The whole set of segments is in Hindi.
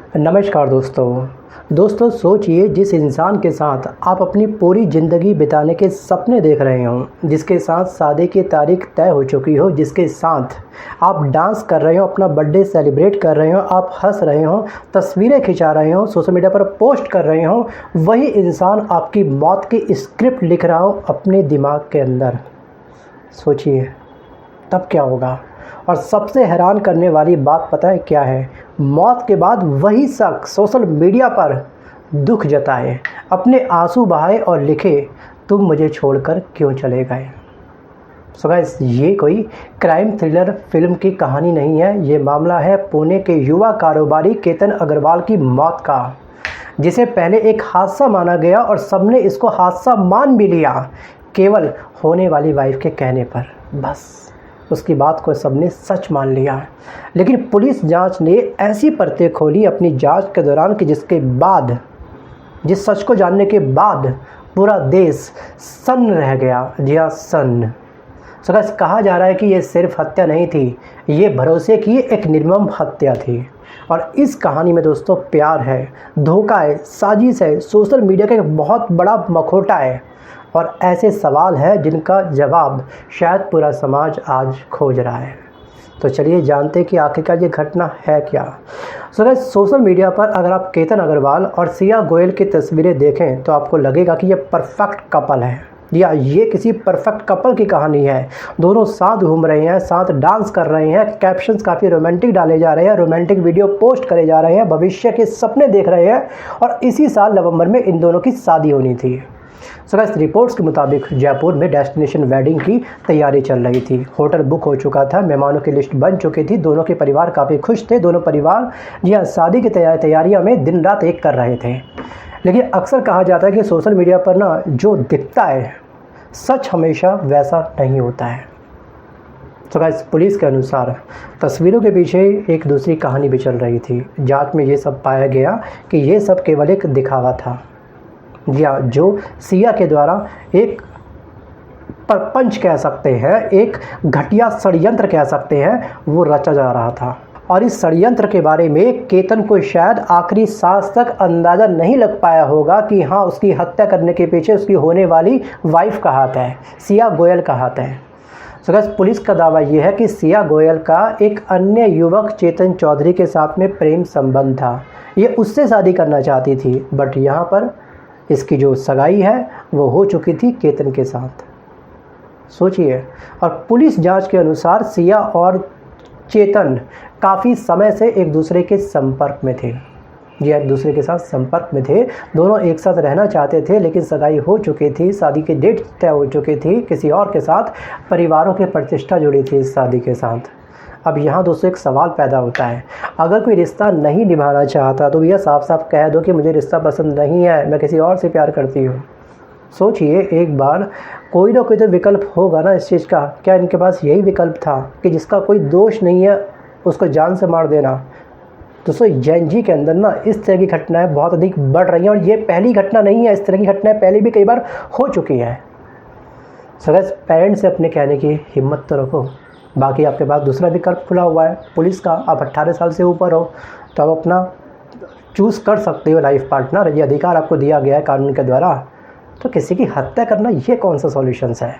नमस्कार दोस्तों सोचिए जिस इंसान के साथ आप अपनी पूरी ज़िंदगी बिताने के सपने देख रहे हो, जिसके साथ शादी की तारीख तय हो चुकी हो, जिसके साथ आप डांस कर रहे हो, अपना बर्थडे सेलिब्रेट कर रहे हो, आप हंस रहे हो, तस्वीरें खिंचा रहे हो, सोशल मीडिया पर पोस्ट कर रहे हो, वही इंसान आपकी मौत की स्क्रिप्ट लिख रहा हो अपने दिमाग के अंदर। सोचिए तब क्या होगा। और सबसे हैरान करने वाली बात पता है क्या है? मौत के बाद वही शख्स सोशल मीडिया पर दुख जताए, अपने आंसू बहाए और लिखे, तुम मुझे छोड़कर क्यों चले गए। सो गाइस, ये कोई क्राइम थ्रिलर फिल्म की कहानी नहीं है। ये मामला है पुणे के युवा कारोबारी केतन अग्रवाल की मौत का, जिसे पहले एक हादसा माना गया और सबने इसको हादसा मान भी लिया, केवल होने वाली वाइफ के कहने पर। बस उसकी बात को सबने सच मान लिया। लेकिन पुलिस जांच ने ऐसी परतें खोली अपनी जांच के दौरान कि जिसके बाद, जिस सच को जानने के बाद पूरा देश सन्न रह गया। जी हाँ, सन्न। सो गाइस, कहा जा रहा है कि ये सिर्फ हत्या नहीं थी, ये भरोसे की एक निर्मम हत्या थी। और इस कहानी में दोस्तों प्यार है, धोखा है, साजिश है, सोशल मीडिया का एक बहुत बड़ा मखौटा है और ऐसे सवाल हैं जिनका जवाब शायद पूरा समाज आज खोज रहा है। तो चलिए जानते हैं कि आखिरकार ये घटना है क्या। सोशल मीडिया पर अगर आप केतन अग्रवाल और सिया गोयल की तस्वीरें देखें तो आपको लगेगा कि ये परफेक्ट कपल है, या ये किसी परफेक्ट कपल की कहानी है। दोनों साथ घूम रहे हैं, साथ डांस कर रहे हैं, कैप्शंस काफ़ी रोमांटिक डाले जा रहे हैं, रोमांटिक वीडियो पोस्ट करे जा रहे हैं, भविष्य के सपने देख रहे हैं। और इसी साल नवंबर में इन दोनों की शादी होनी थी। सो गाइस, रिपोर्ट्स के मुताबिक जयपुर में डेस्टिनेशन वेडिंग की तैयारी चल रही थी। होटल बुक हो चुका था, मेहमानों की लिस्ट बन चुकी थी, दोनों के परिवार काफ़ी खुश थे। दोनों परिवार जी हाँ, शादी की तैयारियों में दिन रात एक कर रहे थे। लेकिन अक्सर कहा जाता है कि सोशल मीडिया पर ना जो दिखता है, सच हमेशा वैसा नहीं होता है। तो गाइस, पुलिस के अनुसार तस्वीरों के पीछे एक दूसरी कहानी भी चल रही थी। जांच में ये सब पाया गया कि ये सब केवल एक दिखावा था, या जो सिया के द्वारा एक परपंच कह सकते हैं, एक घटिया षड्यंत्र कह सकते हैं, वो रचा जा रहा था। और इस षड्यंत्र के बारे में केतन को शायद आखिरी सांस तक अंदाज़ा नहीं लग पाया होगा कि हाँ, उसकी हत्या करने के पीछे उसकी होने वाली वाइफ का हाथ है, सिया गोयल का हाथ है। तो गाइस, पुलिस का दावा यह है कि सिया गोयल का एक अन्य युवक चेतन चौधरी के साथ में प्रेम संबंध था। ये उससे शादी करना चाहती थी, बट यहाँ पर इसकी जो सगाई है वो हो चुकी थी केतन के साथ। सोचिए। और पुलिस जांच के अनुसार सिया और चेतन काफ़ी समय से एक दूसरे के संपर्क में थे। ये एक दूसरे के साथ संपर्क में थे, दोनों एक साथ रहना चाहते थे, लेकिन सगाई हो चुकी थी, शादी की डेट तय हो चुकी थी किसी और के साथ, परिवारों की प्रतिष्ठा जुड़ी थी इस शादी के साथ। अब यहाँ दोस्तों एक सवाल पैदा होता है, अगर कोई रिश्ता नहीं निभाना चाहता तो भैया साफ साफ कह दो कि मुझे रिश्ता पसंद नहीं है, मैं किसी और से प्यार करती हूँ। सोचिए एक बार, कोई ना कोई तो विकल्प होगा ना इस चीज़ का। क्या इनके पास यही विकल्प था कि जिसका कोई दोष नहीं है उसको जान से मार देना? दोस्तों, जेनजी के अंदर ना इस तरह की घटनाएं बहुत अधिक बढ़ रही हैं और ये पहली घटना नहीं है, इस तरह की घटनाएं पहले भी कई बार हो चुकी हैं। सो गाइस, पेरेंट्स से अपने कहने की हिम्मत तो रखो। बाकी आपके पास दूसरा विकल्प खुला हुआ है पुलिस का। आप 18 साल से ऊपर हो तो आप अपना चूज़ कर सकते हो लाइफ पार्टनर, ये अधिकार आपको दिया गया है कानून के द्वारा। तो किसी की हत्या करना ये कौन सा सॉल्यूशंस है?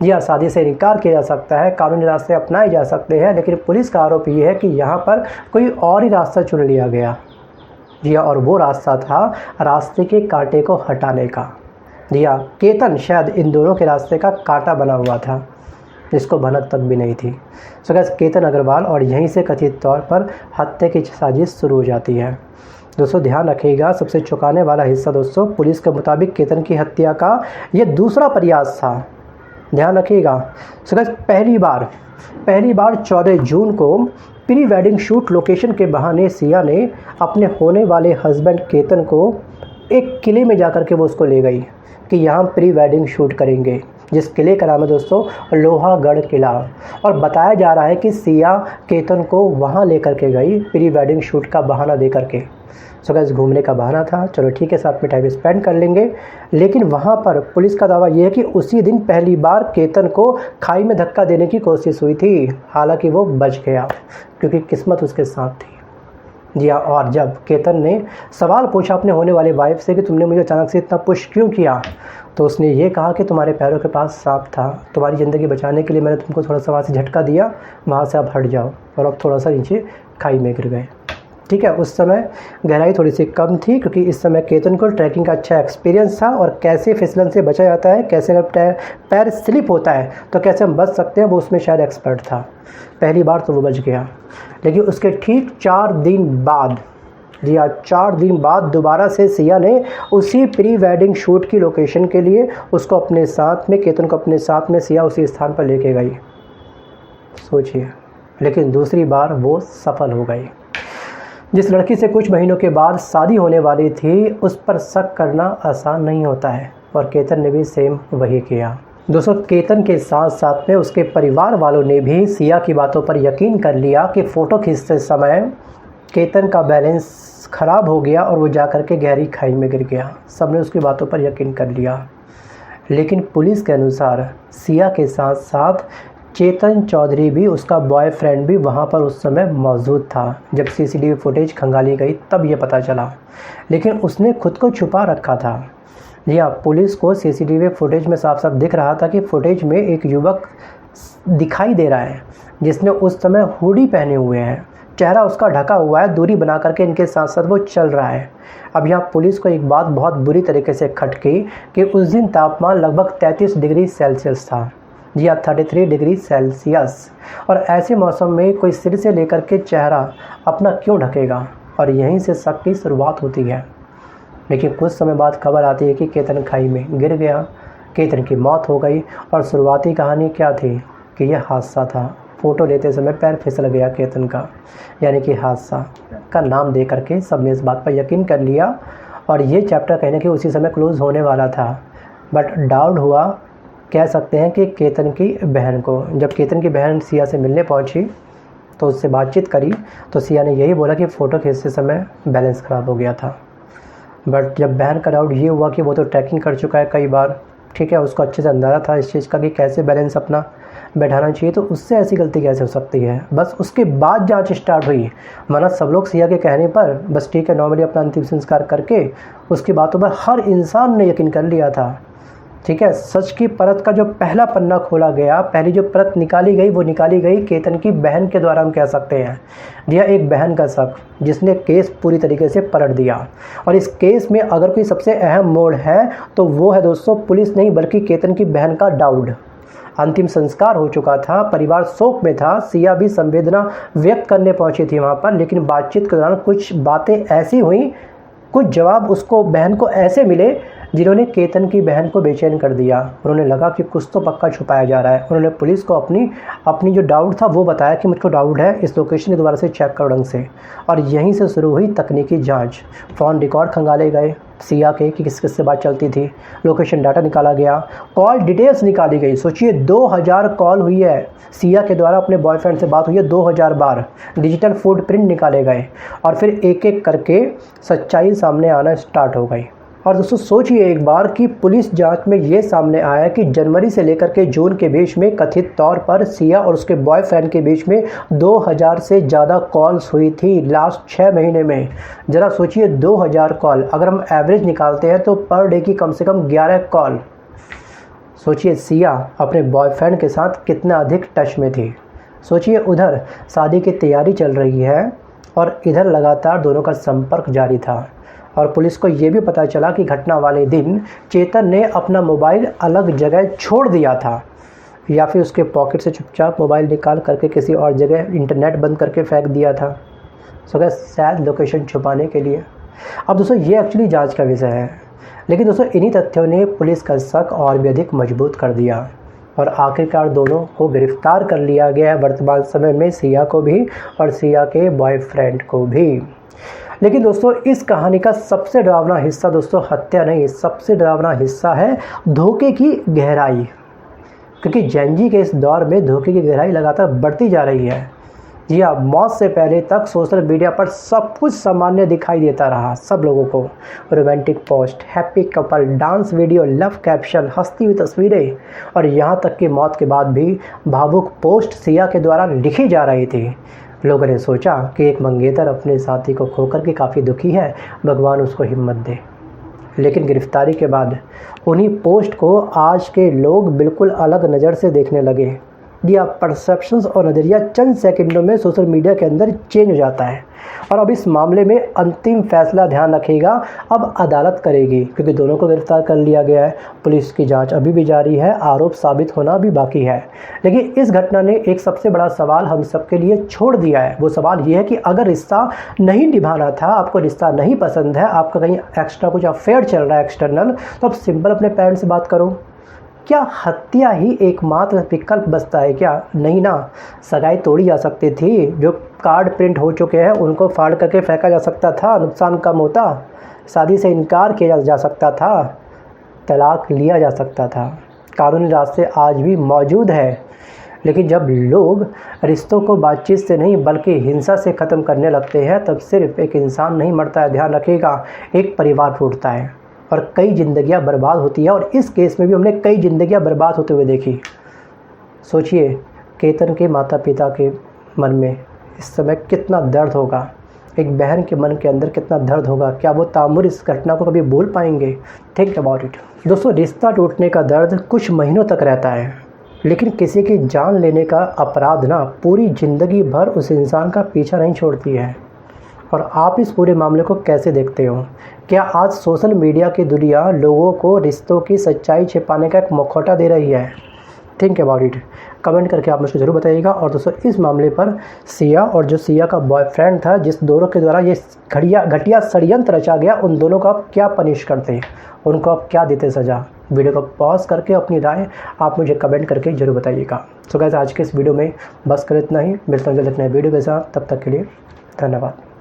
जी हाँ, शादी से इनकार किया जा सकता है, कानूनी रास्ते अपनाए जा सकते हैं, लेकिन पुलिस का आरोप ये है कि यहाँ पर कोई और ही रास्ता चुन लिया गया। जी हाँ, और वो रास्ता था रास्ते के कांटे को हटाने का। जी हाँ, केतन शायद इन दोनों के रास्ते का कांटा बना हुआ था, जिसको भनक तक भी नहीं थी। सो गाइस, केतन अग्रवाल और यहीं से कथित तौर पर हत्या की साजिश शुरू हो जाती है। दोस्तों ध्यान रखिएगा, सबसे चौंकाने वाला हिस्सा दोस्तों, पुलिस के मुताबिक केतन की हत्या का ये दूसरा प्रयास था। ध्यान रखिएगा। सो गाइस, पहली बार 14 जून को प्री वेडिंग शूट लोकेशन के बहाने सिया ने अपने होने वाले हस्बैंड केतन को एक किले में जाकर के वो उसको ले गई कि यहाँ प्री वेडिंग शूट करेंगे, जिस किले का नाम है दोस्तों लोहागढ़ किला। और बताया जा रहा है कि सिया केतन को वहाँ लेकर के गई प्री वेडिंग शूट का बहाना दे करके। सो गाइस, घूमने का बहाना था, चलो ठीक है, साथ में टाइम स्पेंड कर लेंगे। लेकिन वहाँ पर पुलिस का दावा यह है कि उसी दिन पहली बार केतन को खाई में धक्का देने की कोशिश हुई थी। हालांकि वो बच गया क्योंकि किस्मत उसके साथ थी। जी हाँ, और जब केतन ने सवाल पूछा अपने होने वाली वाइफ से कि तुमने मुझे अचानक से इतना पुश क्यों किया, तो उसने ये कहा कि तुम्हारे पैरों के पास सांप था, तुम्हारी ज़िंदगी बचाने के लिए मैंने तुमको थोड़ा सा वहाँ से झटका दिया, वहाँ से आप हट जाओ, और अब थोड़ा सा नीचे खाई में गिर गए। ठीक है, उस समय गहराई थोड़ी सी कम थी क्योंकि इस समय केतन को ट्रैकिंग का अच्छा एक्सपीरियंस था, और कैसे फिसलन से बचा जाता है, कैसे अगर पैर स्लिप होता है तो कैसे हम बच सकते हैं, वो उसमें शायद एक्सपर्ट था। पहली बार तो वो बच गया, लेकिन उसके ठीक 4 दिन बाद, जी हाँ 4 दिन बाद दोबारा से सिया ने उसी प्री वेडिंग शूट की लोकेशन के लिए उसको अपने साथ में, केतन को अपने साथ में सिया उसी स्थान पर लेके गई। सोचिए, लेकिन दूसरी बार वो सफल हो गई। जिस लड़की से कुछ महीनों के बाद शादी होने वाली थी, उस पर शक करना आसान नहीं होता है, और केतन ने भी सेम वही किया। दोस्तों, केतन के साथ साथ में उसके परिवार वालों ने भी सिया की बातों पर यकीन कर लिया कि फ़ोटो खींचते समय केतन का बैलेंस ख़राब हो गया और वो जाकर के गहरी खाई में गिर गया। सबने उसकी बातों पर यकीन कर लिया, लेकिन पुलिस के अनुसार सिया के साथ साथ चेतन चौधरी भी, उसका बॉयफ्रेंड भी वहाँ पर उस समय मौजूद था। जब सीसीटीवी फुटेज खंगाली गई तब ये पता चला, लेकिन उसने खुद को छुपा रखा था। जी हाँ, पुलिस को सीसीटीवी फुटेज में साफ साफ दिख रहा था कि फुटेज में एक युवक दिखाई दे रहा है जिसने उस समय हुडी पहने हुए हैं, चेहरा उसका ढका हुआ है, दूरी बना करके इनके साथ साथ वो चल रहा है। अब यहाँ पुलिस को एक बात बहुत बुरी तरीके से खटकी कि उस दिन तापमान लगभग 33 डिग्री सेल्सियस था। जी हाँ, 33 डिग्री सेल्सियस, और ऐसे मौसम में कोई सिर से लेकर के चेहरा अपना क्यों ढकेगा, और यहीं से शक की शुरुआत होती है। लेकिन कुछ समय बाद खबर आती है कि केतन खाई में गिर गया, केतन की मौत हो गई, और शुरुआती कहानी क्या थी कि यह हादसा था। फ़ोटो लेते समय पैर फिसल गया केतन का, यानी कि हादसा का नाम दे करके सबने इस बात पर यकीन कर लिया, और ये चैप्टर कहीं ना कहीं उसी समय क्लोज़ होने वाला था। बट डाउट हुआ, कह सकते हैं कि केतन की बहन को। जब केतन की बहन सिया से मिलने पहुंची तो उससे बातचीत करी, तो सिया ने यही बोला कि फ़ोटो खींचते समय बैलेंस ख़राब हो गया था। बट जब बहन का डाउट ये हुआ कि वो तो ट्रैकिंग कर चुका है कई बार, ठीक है, उसको अच्छे से अंदाज़ा था इस चीज़ का कि कैसे बैलेंस अपना बैठाना चाहिए, तो उससे ऐसी गलती कैसे हो सकती है। बस उसके बाद जांच स्टार्ट हुई, वरना सब लोग सिया के कहने पर बस ठीक है नॉर्मली अपना अंतिम संस्कार करके उसकी बातों पर हर इंसान ने यकीन कर लिया था। ठीक है, सच की परत का जो पहला पन्ना खोला गया, पहली जो परत निकाली गई वो निकाली गई केतन की बहन के द्वारा, हम कह सकते हैं। यह एक बहन का शक जिसने केस पूरी तरीके से पलट दिया, और इस केस में अगर कोई सबसे अहम मोड़ है तो वो है दोस्तों पुलिस नहीं बल्कि केतन की बहन का डाउट। अंतिम संस्कार हो चुका था, परिवार शोक में था, सिया भी संवेदना व्यक्त करने पहुंची थी वहाँ पर, लेकिन बातचीत के दौरान कुछ बातें ऐसी हुई, कुछ जवाब उसको बहन को ऐसे मिले जिन्होंने केतन की बहन को बेचैन कर दिया। उन्होंने लगा कि कुछ तो पक्का छुपाया जा रहा है। उन्होंने पुलिस को अपनी जो डाउट था वो बताया कि मुझको डाउट है, इस लोकेशन के दोबारा से चेक करो ढंग से, और यहीं से शुरू हुई तकनीकी जांच। फ़ोन रिकॉर्ड खंगाले गए सिया के कि किस किस से बात चलती थी, लोकेशन डाटा निकाला गया, कॉल डिटेल्स निकाली गई। सोचिए 2000 कॉल हुई है, सिया के द्वारा अपने बॉयफ्रेंड से बात हुई है 2000 बार, डिजिटल फुटप्रिंट निकाले गए, और फिर एक एक करके सच्चाई सामने आना स्टार्ट हो गई। और दोस्तों सोचिए एक बार कि पुलिस जांच में ये सामने आया कि जनवरी से लेकर के जून के बीच में कथित तौर पर सिया और उसके बॉयफ्रेंड के बीच में 2000 से ज़्यादा कॉल्स हुई थी लास्ट 6 महीने में। ज़रा सोचिए 2000 कॉल, अगर हम एवरेज निकालते हैं तो पर डे की कम से कम 11 कॉल। सोचिए सिया अपने बॉयफ्रेंड के साथ कितना अधिक टच में थी। सोचिए उधर शादी की तैयारी चल रही है और इधर लगातार दोनों का संपर्क जारी था, और पुलिस को ये भी पता चला कि घटना वाले दिन चेतन ने अपना मोबाइल अलग जगह छोड़ दिया था, या फिर उसके पॉकेट से चुपचाप मोबाइल निकाल करके किसी और जगह इंटरनेट बंद करके फेंक दिया था, सो शायद लोकेशन छुपाने के लिए। अब दोस्तों ये एक्चुअली जांच का विषय है, लेकिन दोस्तों इन्हीं तथ्यों ने पुलिस का शक और भी अधिक मजबूत कर दिया, और आखिरकार दोनों को गिरफ्तार कर लिया गया है वर्तमान समय में, सिया को भी और सिया के बॉयफ्रेंड को भी। लेकिन दोस्तों इस कहानी का सबसे डरावना हिस्सा दोस्तों हत्या नहीं, सबसे डरावना हिस्सा है धोखे की गहराई, क्योंकि जेनजी के इस दौर में धोखे की गहराई लगातार बढ़ती जा रही है। जी हाँ, मौत से पहले तक सोशल मीडिया पर सब कुछ सामान्य दिखाई देता रहा सब लोगों को, romantic post, happy couple, dance video, love caption, हंसती हुई तस्वीरें, और यहाँ तक कि मौत के बाद भी भावुक पोस्ट सिया के द्वारा लिखी जा रही थी। लोगों ने सोचा कि एक मंगेतर अपने साथी को खोकर के काफ़ी दुखी है, भगवान उसको हिम्मत दे। लेकिन गिरफ्तारी के बाद उन्हीं पोस्ट को आज के लोग बिल्कुल अलग नज़र से देखने लगे। या परसेप्शंस और नज़रिया चंद सेकंडों में सोशल मीडिया के अंदर चेंज हो जाता है। और अब इस मामले में अंतिम फैसला, ध्यान रखिएगा, अब अदालत करेगी, क्योंकि दोनों को गिरफ्तार कर लिया गया है। पुलिस की जांच अभी भी जारी है, आरोप साबित होना भी बाकी है। लेकिन इस घटना ने एक सबसे बड़ा सवाल हम सबके लिए छोड़ दिया है। वो सवाल ये है कि अगर रिश्ता नहीं निभाना था, आपको रिश्ता नहीं पसंद है, आपका कहीं एक्स्ट्रा कुछ अफेयर चल रहा है एक्सटर्नल, तो आप सिंपल अपने पेरेंट्स से बात करो। क्या हत्या ही एकमात्र विकल्प बचता है क्या? नहीं ना, सगाई तोड़ी जा सकती थी, जो कार्ड प्रिंट हो चुके हैं उनको फाड़ करके फेंका जा सकता था, नुकसान कम होता, शादी से इनकार किया जा सकता था, तलाक लिया जा सकता था। कानूनी रास्ते आज भी मौजूद है। लेकिन जब लोग रिश्तों को बातचीत से नहीं बल्कि हिंसा से ख़त्म करने लगते हैं, तब सिर्फ एक इंसान नहीं मरता है, ध्यान रखिएगा, एक परिवार टूटता है और कई ज़िंदगियां बर्बाद होती हैं। और इस केस में भी हमने कई ज़िंदगियां बर्बाद होते हुए देखी। सोचिए, केतन के माता पिता के मन में इस समय कितना दर्द होगा, एक बहन के मन के अंदर कितना दर्द होगा। क्या वो तामुर इस घटना को कभी भूल पाएंगे? Think about it. दोस्तों, रिश्ता टूटने का दर्द कुछ महीनों तक रहता है, लेकिन किसी की जान लेने का अपराध ना पूरी ज़िंदगी भर उस इंसान का पीछा नहीं छोड़ती है। और आप इस पूरे मामले को कैसे देखते हो? क्या आज सोशल मीडिया की दुनिया लोगों को रिश्तों की सच्चाई छिपाने का एक मुखौटा दे रही है? Think about it. कमेंट करके आप मुझे ज़रूर बताइएगा। और दोस्तों, इस मामले पर सिया और जो सिया का बॉयफ्रेंड था, जिस दोनों के द्वारा ये घटिया षड्यंत्र रचा गया, उन दोनों को आप क्या पनिश करते, उनको आप क्या देते सज़ा? वीडियो को पॉज करके अपनी राय आप मुझे कमेंट करके ज़रूर बताइएगा। सो गाइस, आज के इस वीडियो में बस कर इतना ही। मिलता हूँ जल्द नए वीडियो के साथ, तब तक के लिए धन्यवाद।